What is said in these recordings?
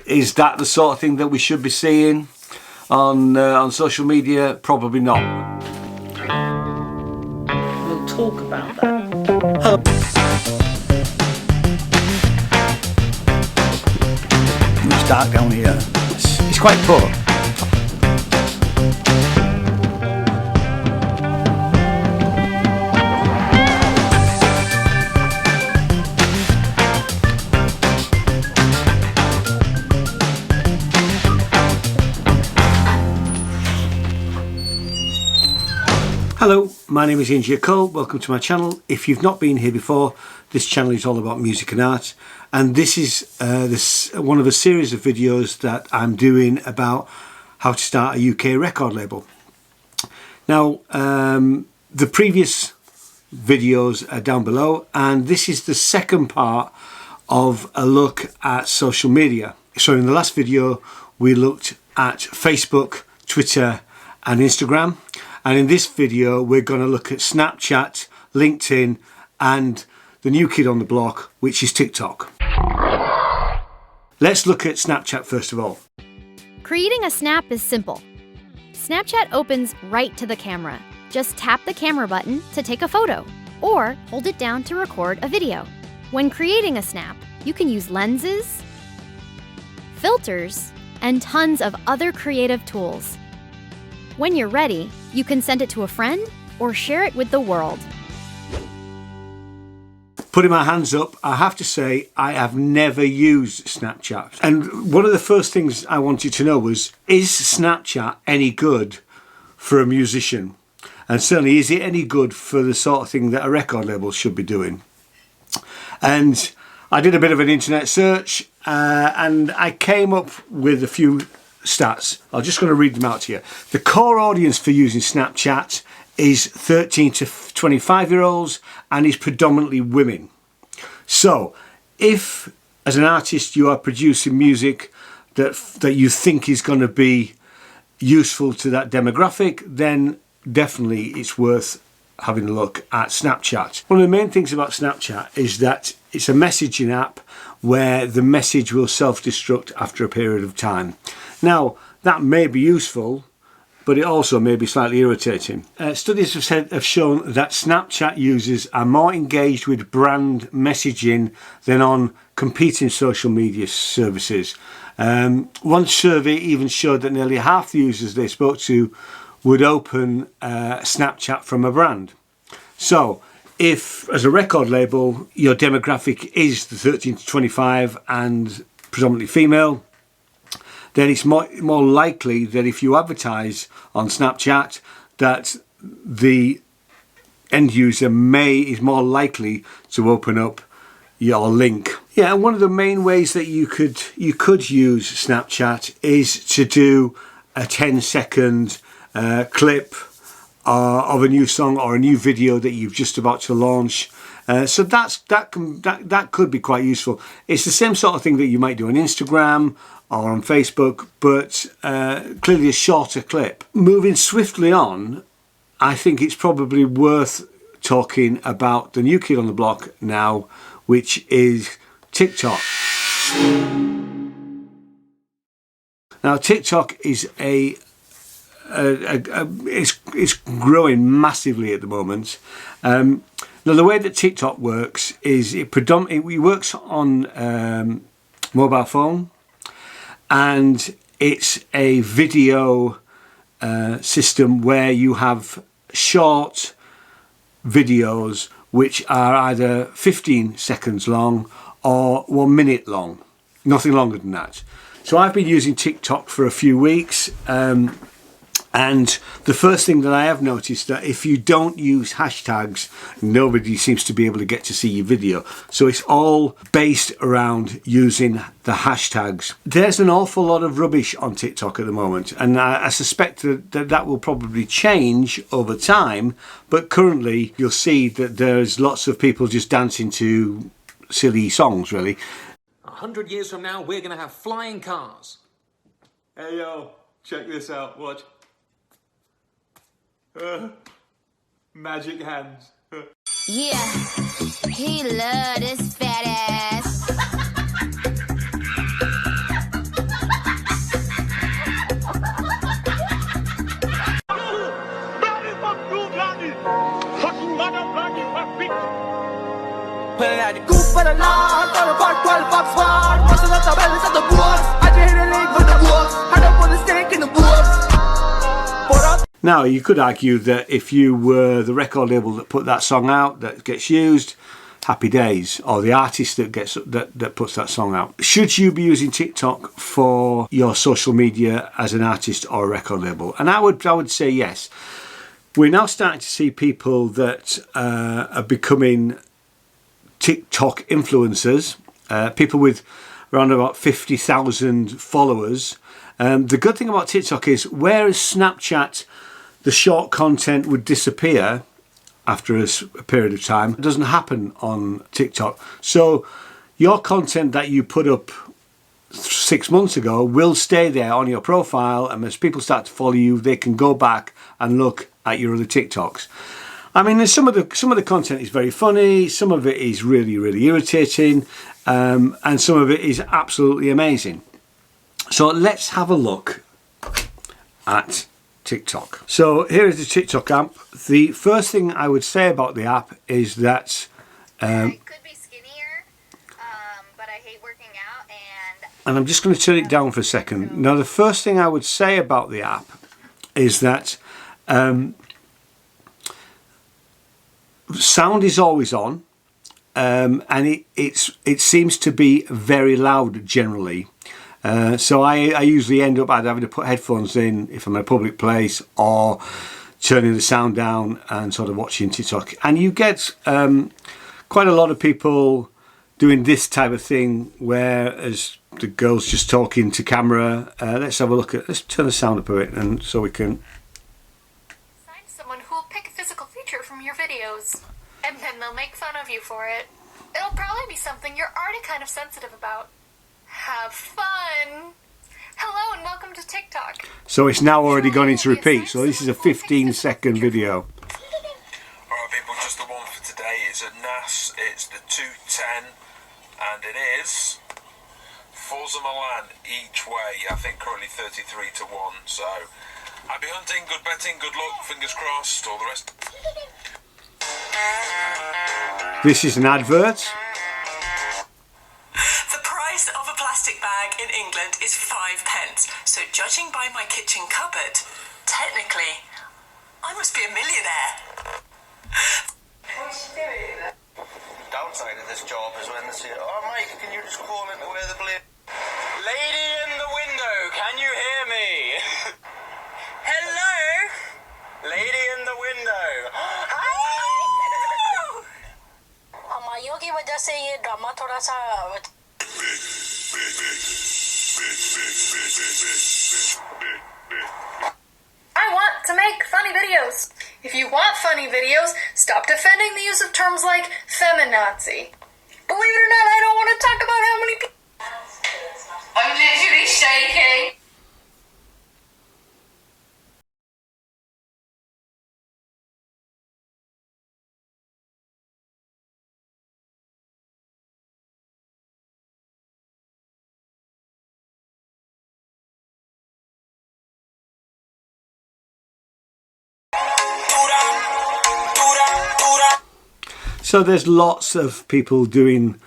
Is that the sort of thing that we should be seeing on social media? Probably not. We'll talk about that. It's dark down here. It's quite poor. Hello, my name is Ian Cole. Welcome to my channel. If you've not been here before, this channel is all about music and art, and this is one of a series of videos that I'm doing about how to start a UK record label. Now, the previous videos are down below, and this is the second part of a look at social media. So in the last video, we looked at Facebook, Twitter, and Instagram. And in this video, we're going to look at Snapchat, LinkedIn, and the new kid on the block, which is TikTok. Let's look at Snapchat first of all. Creating a snap is simple. Snapchat opens right to the camera. Just tap the camera button to take a photo, or hold it down to record a video. When creating a snap, you can use lenses, filters, and tons of other creative tools. When you're ready, you can send it to a friend or share it with the world. Putting my hands up, I have to say I have never used Snapchat. And one of the first things I wanted to know was, is Snapchat any good for a musician? And certainly, is it any good for the sort of thing that a record label should be doing? And I did a bit of an internet search and I came up with a few stats. I'm just going to read them out to you. The core audience for using Snapchat is 13 to 25 year olds and is predominantly women. So if as an artist you are producing music that you think is going to be useful to that demographic, then definitely it's worth having a look at Snapchat. One of the main things about Snapchat is that it's a messaging app where the message will self-destruct after a period of time. Now, that may be useful, but it also may be slightly irritating. Studies have shown that Snapchat users are more engaged with brand messaging than on competing social media services. One survey even showed that nearly half the users they spoke to would open Snapchat from a brand. So, if as a record label your demographic is the 13 to 25 and predominantly female, then it's more likely that if you advertise on Snapchat that the end user is more likely to open up your link. Yeah, and one of the main ways that you could use Snapchat is to do a 10-second clip of a new song or a new video that you've just about to launch. So that could be quite useful. It's the same sort of thing that you might do on Instagram or on Facebook, but clearly a shorter clip. Moving swiftly on, I think it's probably worth talking about the new kid on the block now, which is TikTok. Now, TikTok is it's growing massively at the moment. Now, the way that TikTok works is it works on mobile phone, and it's a video system where you have short videos which are either 15 seconds long or 1 minute long, nothing longer than that. So I've been using TikTok for a few weeks, and the first thing that I have noticed that if you don't use hashtags, nobody seems to be able to get to see your video. So it's all based around using the hashtags. There's an awful lot of rubbish on TikTok at the moment, and I suspect that will probably change over time, but currently you'll see that there's lots of people just dancing to silly songs, really. 100 years from now, we're going to have flying cars. Hey yo, check this out, watch. Magic hands. Yeah, he love this fat ass. Now, you could argue that if you were the record label that put that song out, that gets used, happy days, or the artist that puts that song out. Should you be using TikTok for your social media as an artist or a record label? And I would say yes. We're now starting to see people that are becoming TikTok influencers, people with around about 50,000 followers. The good thing about TikTok is, whereas Snapchat, the short content would disappear after a period of time, it doesn't happen on TikTok. So your content that you put up 6 months ago will stay there on your profile, and as people start to follow you, they can go back and look at your other TikToks. I mean, some of the content is very funny, some of it is really, really irritating, and some of it is absolutely amazing. So let's have a look at TikTok. So here is the TikTok app. The first thing I would say about the app is that I could be skinnier, but I hate working out, and I'm just going to turn it down for a second. Now, the first thing I would say about the app is that sound is always on, and it seems to be very loud generally. So I usually end up either having to put headphones in if I'm in a public place, or turning the sound down and sort of watching TikTok. And you get quite a lot of people doing this type of thing, whereas the girl's just talking to camera. Let's have a look at, let's turn the sound up a bit, and so we can. find someone who will pick a physical feature from your videos, and then they'll make fun of you for it. It'll probably be something you're already kind of sensitive about. Have fun! Hello and welcome to TikTok. So it's now already gone into repeat. So this is a 15-second video. Alright people, just the one for today. It's at NAS, it's the 210, and it is Forza Milan each way. I think currently 33 to 1. So happy hunting, good betting, good luck, fingers crossed, all the rest. This is an advert. The price of a plastic bag in England is 5p, so judging by my kitchen cupboard, technically, I must be a millionaire. What's she doing? Downside of this job is when they say, "Oh Mike, can you just call in to wear the blade?" Lady in the window, can you hear me? Hello? Lady in the window. हमारियों की वजह से ये drama थोड़ा सा I want to make funny videos. If you want funny videos, stop defending the use of terms like feminazi. Believe it or not, I don't want to talk about how many people. I'm literally shaking. So there's lots of people doing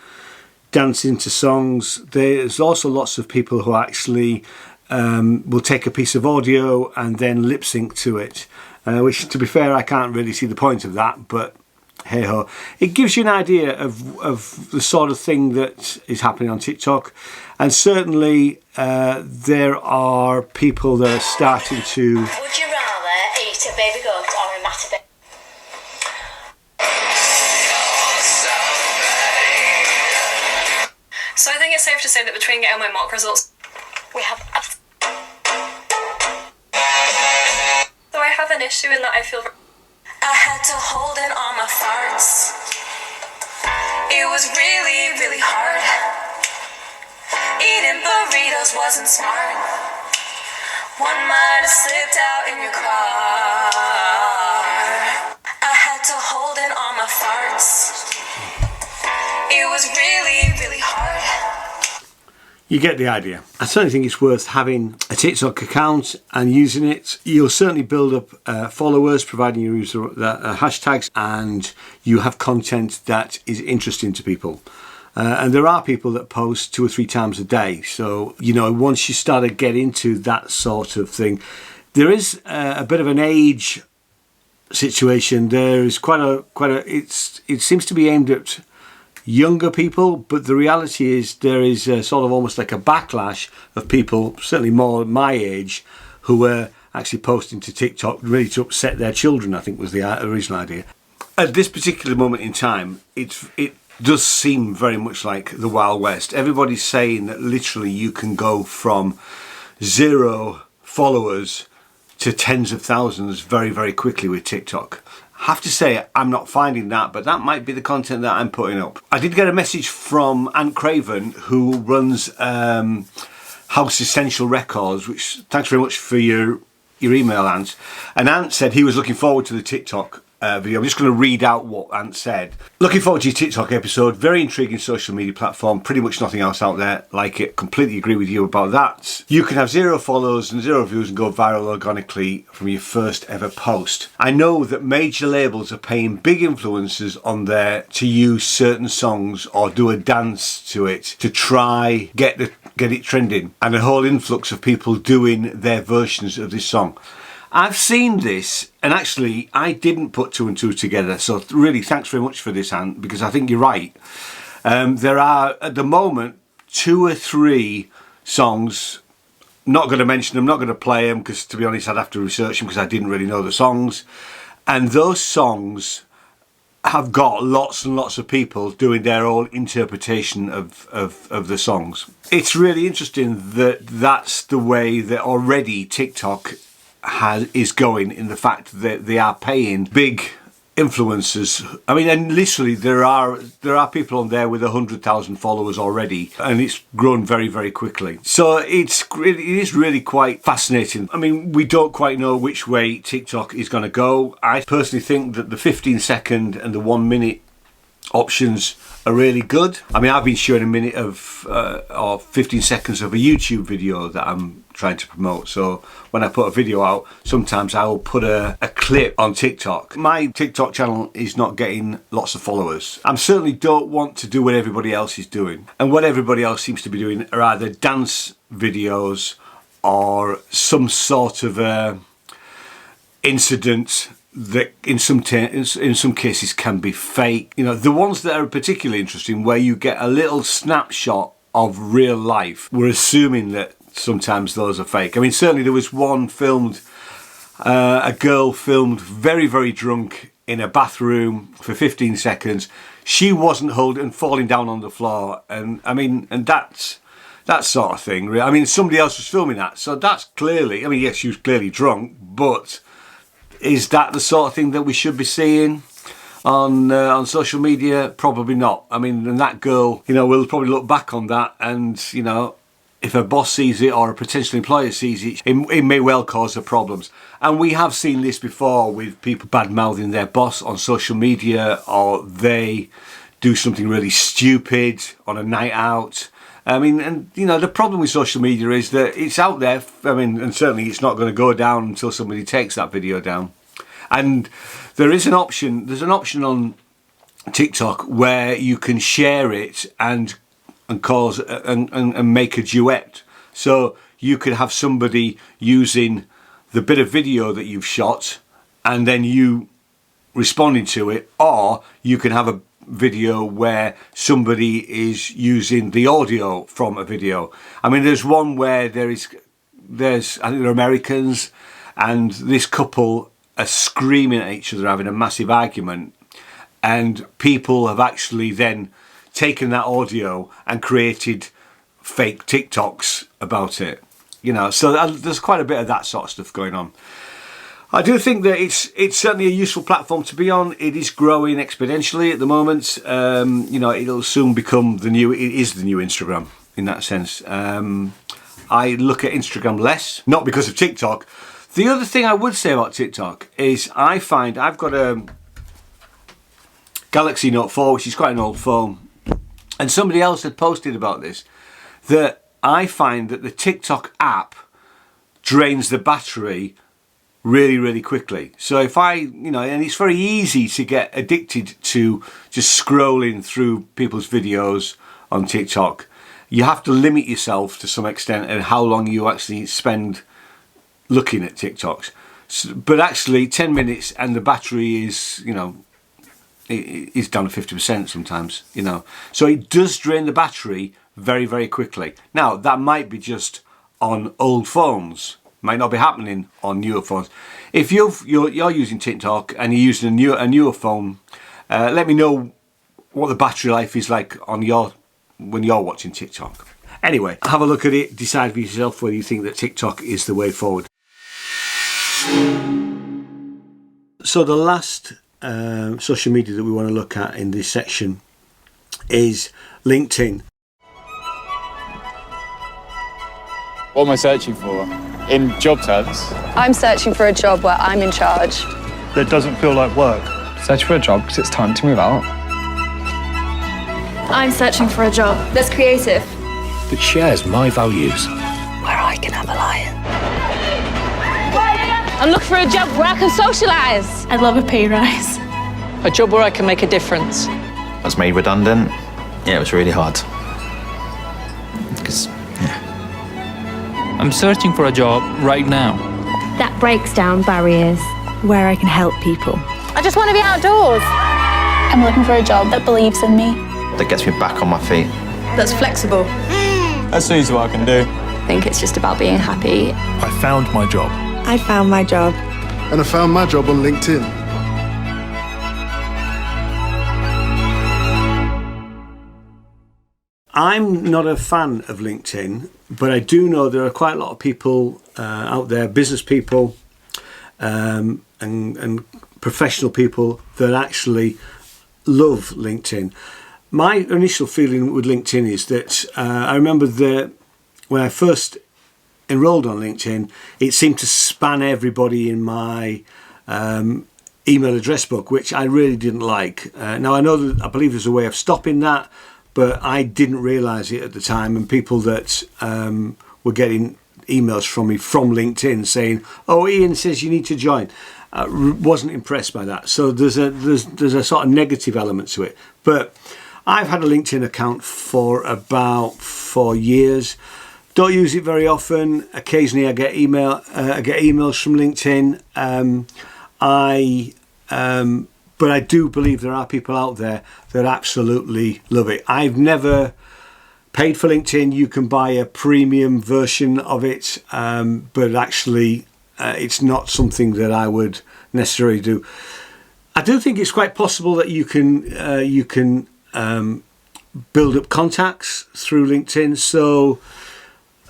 dancing to songs. There's also lots of people who actually will take a piece of audio and then lip sync to it, which, to be fair, I can't really see the point of that, but hey ho. It gives you an idea of the sort of thing that is happening on TikTok, and certainly there are people that are starting to. Would you rather eat a baby goat or a matty baby? So I think it's safe to say that between getting my mock results, We have so I have an issue in that I feel. I had to hold in all my farts. It was really, really hard. Eating burritos wasn't smart. One might have slipped out in your car. I had to hold in all my farts. It was really, really hard. You get the idea. I certainly think it's worth having a TikTok account and using it. You'll certainly build up followers, providing you use hashtags, and you have content that is interesting to people. And there are people that post 2 or 3 times a day. So, you know, once you start to get into that sort of thing, There is a bit of an age situation. There is it seems to be aimed at younger people, but the reality is there is sort of almost like a backlash of people, certainly more my age, who were actually posting to TikTok really to upset their children, I think was the original idea. At this particular moment in time, it does seem very much like the Wild West. Everybody's saying that literally you can go from 0 followers to tens of thousands very, very quickly with TikTok. I have to say, I'm not finding that, but that might be the content that I'm putting up. I did get a message from Ant Craven, who runs House Essential Records, which, thanks very much for your email, Ant. And Ant said he was looking forward to the TikTok video. I'm just going to read out what Ant said. Looking forward to your TikTok episode. Very intriguing social media platform. Pretty much nothing else out there like it. Completely agree with you about that. You can have 0 followers and 0 views and go viral organically from your first ever post. I know that major labels are paying big influencers on there to use certain songs or do a dance to it to try get it trending, and a whole influx of people doing their versions of this song. I've seen this, and actually I didn't put 2 and 2 together, so really thanks very much for this, Ant, because I think you're right. There are at the moment 2 or 3 songs, not going to mention them, not going to play them, because to be honest I'd have to research them because I didn't really know the songs, and those songs have got lots and lots of people doing their own interpretation of the songs. It's really interesting that that's the way that already TikTok is going, in the fact that they are paying big influencers. I mean, and literally there are people on there with 100,000 followers already, and it's grown very, very quickly. So it is really quite fascinating. I mean, we don't quite know which way TikTok is going to go. I personally think that the 15-second and the 1 minute options are really good. I mean, I've been showing a minute of or 15 seconds of a YouTube video that I'm trying to promote. So when I put a video out, sometimes I will put a clip on TikTok. My TikTok channel is not getting lots of followers. I certainly don't want to do what everybody else is doing. And what everybody else seems to be doing are either dance videos or some sort of incident that in some cases can be fake. You know, the ones that are particularly interesting, where you get a little snapshot of real life, we're assuming that sometimes those are fake. I mean, certainly there was one filmed, a girl filmed very, very drunk in a bathroom for 15 seconds. She wasn't holding, falling down on the floor, and I mean, and that's that sort of thing. I mean, somebody else was filming that, so that's clearly, I mean, yes, she was clearly drunk, but is that the sort of thing that we should be seeing on social media? Probably not. I mean, and that girl, you know, will probably look back on that, and you know, if her boss sees it or a potential employer sees it, it may well cause her problems. And we have seen this before with people bad-mouthing their boss on social media, or they do something really stupid on a night out. I mean, and you know, the problem with social media is that it's out there. I mean, and certainly it's not going to go down until somebody takes that video down. And there is an option. There's an option on TikTok where you can share it and cause and make a duet. So you could have somebody using the bit of video that you've shot, and then you responding to it, or you can have a video where somebody is using the audio from a video. I mean, there's one where there's I think they're Americans, and this couple are screaming at each other, having a massive argument, and people have actually then taken that audio and created fake TikToks about it. You know, so there's quite a bit of that sort of stuff going on. I do think that it's certainly a useful platform to be on. It is growing exponentially at the moment. You know, it'll soon become it is the new Instagram in that sense. I look at Instagram less, not because of TikTok. The other thing I would say about TikTok is I find I've got a Galaxy Note 4, which is quite an old phone, and somebody else had posted about this, that I find that the TikTok app drains the battery really, really quickly. So if you know, and it's very easy to get addicted to just scrolling through people's videos on TikTok. You have to limit yourself to some extent and how long you actually spend looking at TikToks. But actually 10 minutes and the battery is, you know, it's down to 50% sometimes, you know. So it does drain the battery very, very quickly. Now, that might be just on old phones, might not be happening on newer phones. If you're using TikTok and you're using a newer phone, let me know what the battery life is like on when you're watching TikTok. Anyway, have a look at it, decide for yourself whether you think that TikTok is the way forward. So the last social media that we want to look at in this section is LinkedIn. What am I searching for? In job terms? I'm searching for a job where I'm in charge. That doesn't feel like work. Search for a job because it's time to move out. I'm searching for a job that's creative. That shares my values. Where I can have a lion. I'm looking for a job where I can socialise. I'd love a pay rise. A job where I can make a difference. I was made redundant. Yeah, it was really hard. Because, yeah. I'm searching for a job right now. That breaks down barriers. Where I can help people. I just want to be outdoors. I'm looking for a job that believes in me. That gets me back on my feet. That's flexible. That suits what I can do. I think it's just about being happy. I found my job. I found my job. And I found my job on LinkedIn. I'm not a fan of LinkedIn, but I do know there are quite a lot of people out there, business people and professional people that actually love LinkedIn. My initial feeling with LinkedIn is that I remember when I first enrolled on LinkedIn, it seemed to span everybody in my email address book, which I really didn't like. Now I believe there's a way of stopping that, but I didn't realise it at the time, and people that were getting emails from me from LinkedIn saying, "Oh, Ian says you need to join," wasn't impressed by that. So there's a sort of negative element to it. But I've had a LinkedIn account for about 4 years. Don't use it very often. Occasionally I get emails from LinkedIn. But I do believe there are people out there that absolutely love it. I've never paid for LinkedIn. You can buy a premium version of it, but actually it's not something that I would necessarily do. I do think it's quite possible that you can build up contacts through LinkedIn. So,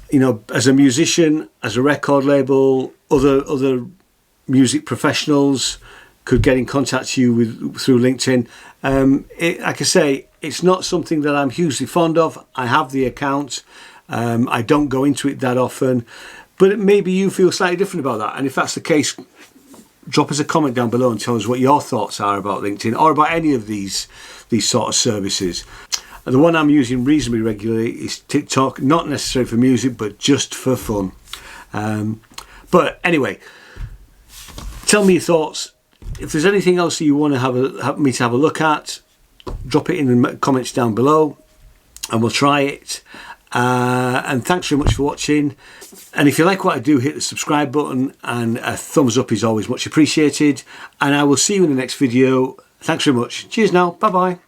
you know, as a musician, as a record label, other music professionals could get in contact with you through LinkedIn. Like I say, it's not something that I'm hugely fond of. I have the account. I don't go into it that often, but maybe you feel slightly different about that. And if that's the case, drop us a comment down below and tell us what your thoughts are about LinkedIn or about any of these sort of services. And the one I'm using reasonably regularly is TikTok, not necessarily for music, but just for fun. But anyway, tell me your thoughts. If there's anything else that you want to have me to have a look at, drop it in the comments down below and we'll try it. And thanks very much for watching. And if you like what I do, hit the subscribe button, and a thumbs up is always much appreciated. And I will see you in the next video. Thanks very much. Cheers now. Bye bye.